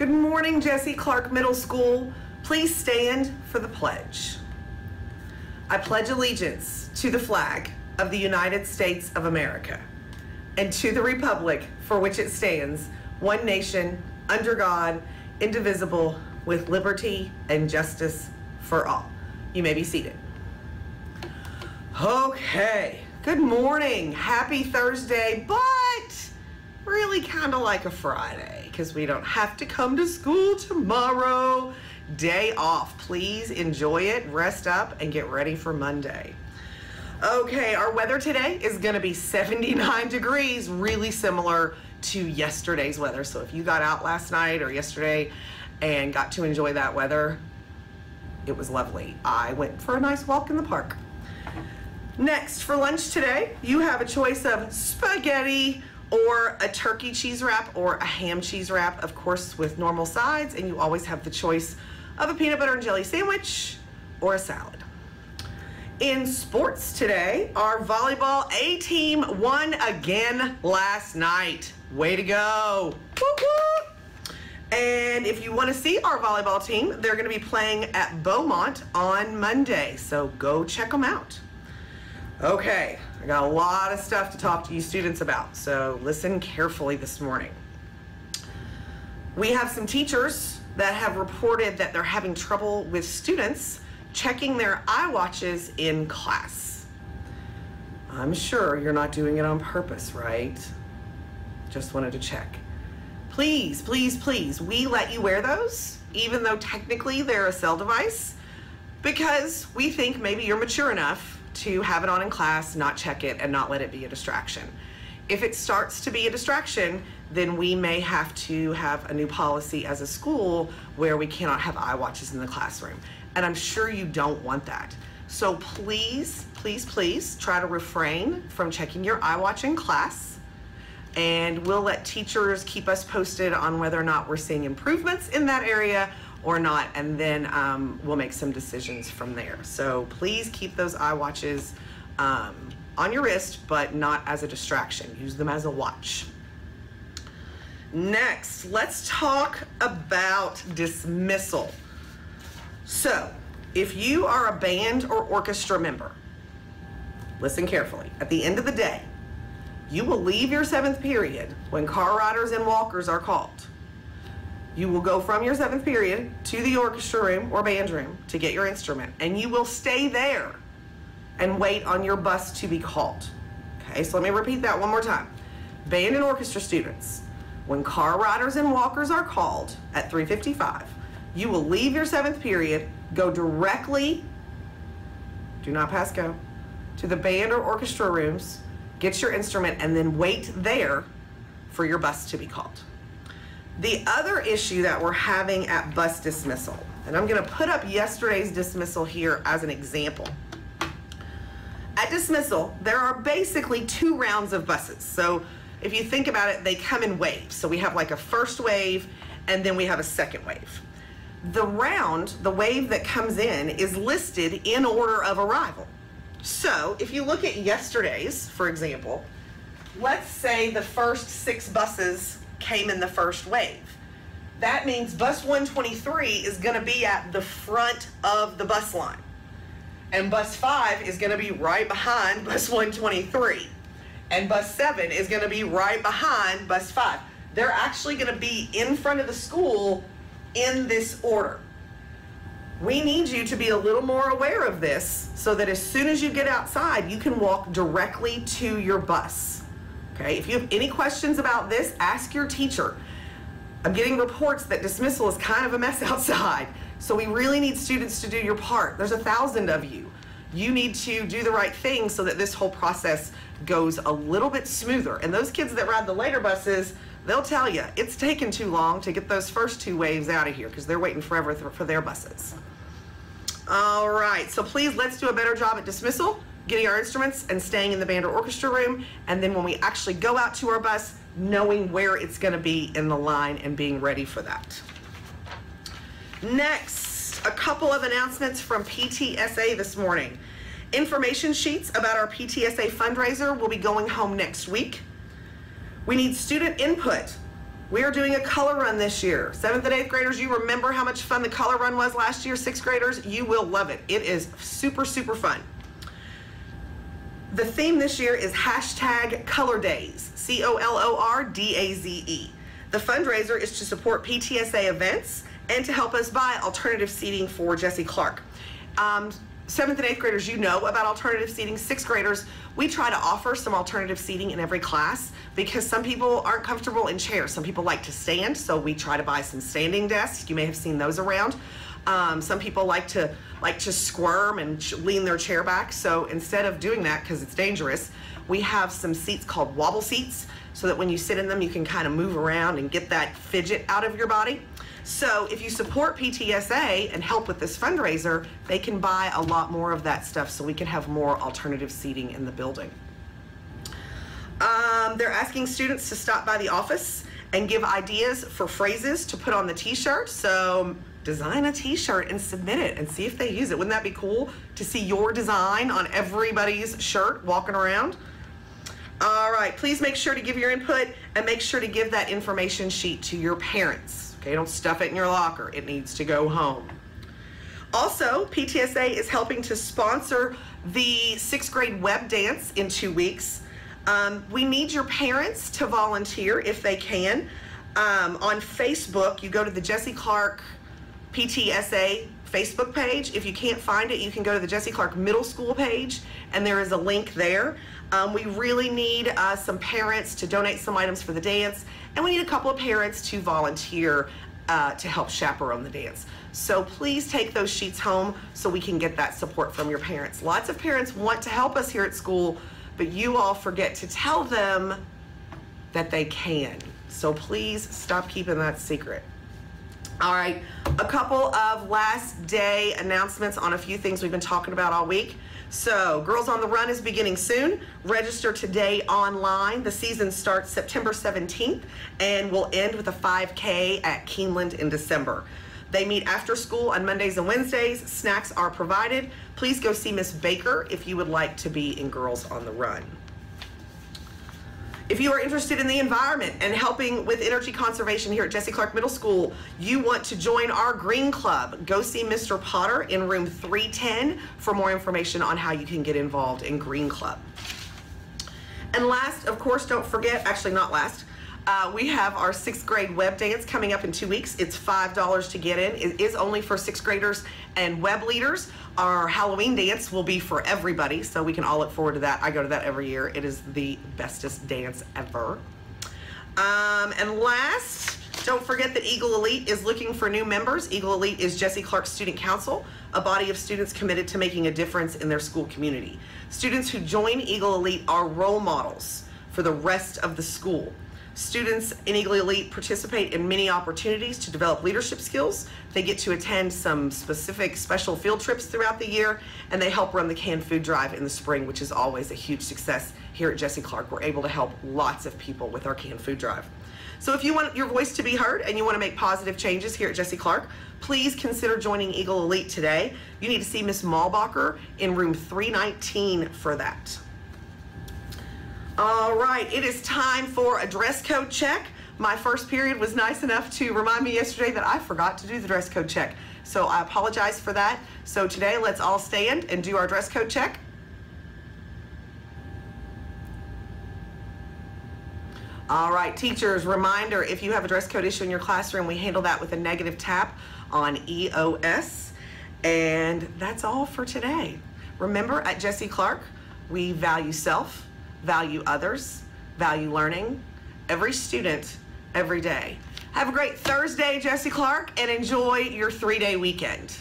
Good morning, Jesse Clark Middle School. Please stand for the pledge. I pledge allegiance to the flag of the United States of America and to the republic for which it stands, one nation, under God, indivisible, with liberty and justice for all. You may be seated. Okay, good morning. Happy Thursday, but really kind of like a Friday because we don't have to come to school tomorrow. Day off. Please enjoy it, rest up, and get ready for Monday. Okay, our weather today is going to be 79 degrees, really similar to yesterday's weather. So if you got out last night or yesterday and got to enjoy that weather, it was lovely. I went for a nice walk in the park. Next, for lunch today, you have a choice of spaghetti or a turkey cheese wrap or a ham cheese wrap, of course, with normal sides, and you always have the choice of a peanut butter and jelly sandwich or a salad. In sports today, our volleyball A team won again last night. Way to go. Woo woo. And if you want to see our volleyball team, they're going to be playing at Beaumont on Monday, so go check them out. Okay, I got a lot of stuff to talk to you students about, so listen carefully this morning. We have some teachers that have reported that they're having trouble with students checking their iWatches in class. I'm sure you're not doing it on purpose, right? Just wanted to check. Please, please, please, we let you wear those, even though technically they're a cell device, because we think maybe you're mature enough to have it on in class, not check it, and not let it be a distraction. If it starts to be a distraction, then we may have to have a new policy as a school where we cannot have iWatches in the classroom. And I'm sure you don't want that. So please, please, please try to refrain from checking your iWatch in class. And we'll let teachers keep us posted on whether or not we're seeing improvements in that area or not, and then we'll make some decisions from there. So please keep those iWatches on your wrist, but not as a distraction. Use them as a watch. Next, let's talk about dismissal. So, if you are a band or orchestra member, listen carefully. At the end of the day, you will leave your 7th period when car riders and walkers are called. You will go from your 7th period to the orchestra room or band room to get your instrument, and you will stay there and wait on your bus to be called. Okay, so let me repeat that one more time. Band and orchestra students, when car riders and walkers are called at 3:55, you will leave your 7th period, go directly, do not pass go, to the band or orchestra rooms, get your instrument, and then wait there for your bus to be called. The other issue that we're having at bus dismissal, and I'm going to put up yesterday's dismissal here as an example. At dismissal, there are basically 2 rounds of buses. So if you think about it, they come in waves. So we have like a first wave, and then we have a second wave. The wave that comes in is listed in order of arrival. So if you look at yesterday's, for example, let's say the first 6 buses came in the first wave. That means bus 123 is going to be at the front of the bus line. And bus 5 is going to be right behind bus 123. And bus 7 is going to be right behind bus 5. They're actually going to be in front of the school in this order. We need you to be a little more aware of this so that as soon as you get outside, you can walk directly to your bus. Okay, if you have any questions about this, ask your teacher. I'm getting reports that dismissal is kind of a mess outside, so we really need students to do your part. There's 1,000 of you. You need to do the right thing so that this whole process goes a little bit smoother. And those kids that ride the later buses, they'll tell you it's taken too long to get those first 2 waves out of here because they're waiting forever for their buses. All right, so please let's do a better job at dismissal, getting our instruments and staying in the band or orchestra room, and then when we actually go out to our bus, knowing where it's going to be in the line and being ready for that. Next, a couple of announcements from PTSA this morning. Information sheets about our PTSA fundraiser will be going home next week. We need student input We are doing a color run this year. 7th and 8th graders, you remember how much fun the color run was last year? 6th graders, you will love it. It is super, super fun. The theme this year is hashtag Color Days, COLORDAZE. The fundraiser is to support PTSA events and to help us buy alternative seating for Jesse Clark. 7th and 8th graders, you know about alternative seating. 6th graders, we try to offer some alternative seating in every class because some people aren't comfortable in chairs. Some people like to stand, so we try to buy some standing desks. You may have seen those around. Some people like to squirm and lean their chair back. So instead of doing that, because it's dangerous, we have some seats called wobble seats so that when you sit in them, you can kind of move around and get that fidget out of your body. So if you support PTSA and help with this fundraiser, they can buy a lot more of that stuff so we can have more alternative seating in the building. They're asking students to stop by the office and give ideas for phrases to put on the t-shirt. So design a t-shirt and submit it and see if they use it. Wouldn't that be cool to see your design on everybody's shirt walking around? All right, please make sure to give your input and make sure to give that information sheet to your parents. Okay, don't stuff it in your locker. It needs to go home. Also, PTSA is helping to sponsor the 6th grade web dance in 2 weeks. We need your parents to volunteer if they can. On Facebook, you go to the Jesse Clark PTSA Facebook page. If you can't find it, you can go to the Jesse Clark Middle School page, and there is a link there. We really need some parents to donate some items for the dance, and we need a couple of parents to volunteer to help chaperone the dance. So please take those sheets home so we can get that support from your parents. Lots of parents want to help us here at school, but you all forget to tell them that they can. So please stop keeping that secret. All right, a couple of last day announcements on a few things we've been talking about all week. So Girls on the Run is beginning soon. Register today online. The season starts September 17th and will end with a 5K at Keeneland in December. They meet after school on Mondays and Wednesdays. Snacks are provided. Please go see Miss Baker if you would like to be in Girls on the Run. If you are interested in the environment and helping with energy conservation here at Jesse Clark Middle School, you want to join our Green Club, go see Mr. Potter in room 310 for more information on how you can get involved in Green Club. And last, of course, don't forget, actually not last, we have our 6th grade web dance coming up in 2 weeks. It's $5 to get in. It is only for 6th graders and web leaders. Our Halloween dance will be for everybody, so we can all look forward to that. I go to that every year. It is the bestest dance ever. And last, don't forget that Eagle Elite is looking for new members. Eagle Elite is Jesse Clark Student Council, a body of students committed to making a difference in their school community. Students who join Eagle Elite are role models for the rest of the school. Students in Eagle Elite participate in many opportunities to develop leadership skills. They get to attend some specific special field trips throughout the year, and they help run the canned food drive in the spring, which is always a huge success here at Jesse Clark. We're able to help lots of people with our canned food drive. So if you want your voice to be heard and you want to make positive changes here at Jesse Clark, please consider joining Eagle Elite today. You need to see Miss Malbacher in room 319 for that. All right, it is time for a dress code check. My first period was nice enough to remind me yesterday that I forgot to do the dress code check. So I apologize for that. So today, let's all stand and do our dress code check. All right, teachers, reminder, if you have a dress code issue in your classroom, we handle that with a negative tap on EOS. And that's all for today. Remember, at Jesse Clark, we value self, value others, value learning, every student, every day. Have a great Thursday, Jesse Clark, and enjoy your 3-day weekend.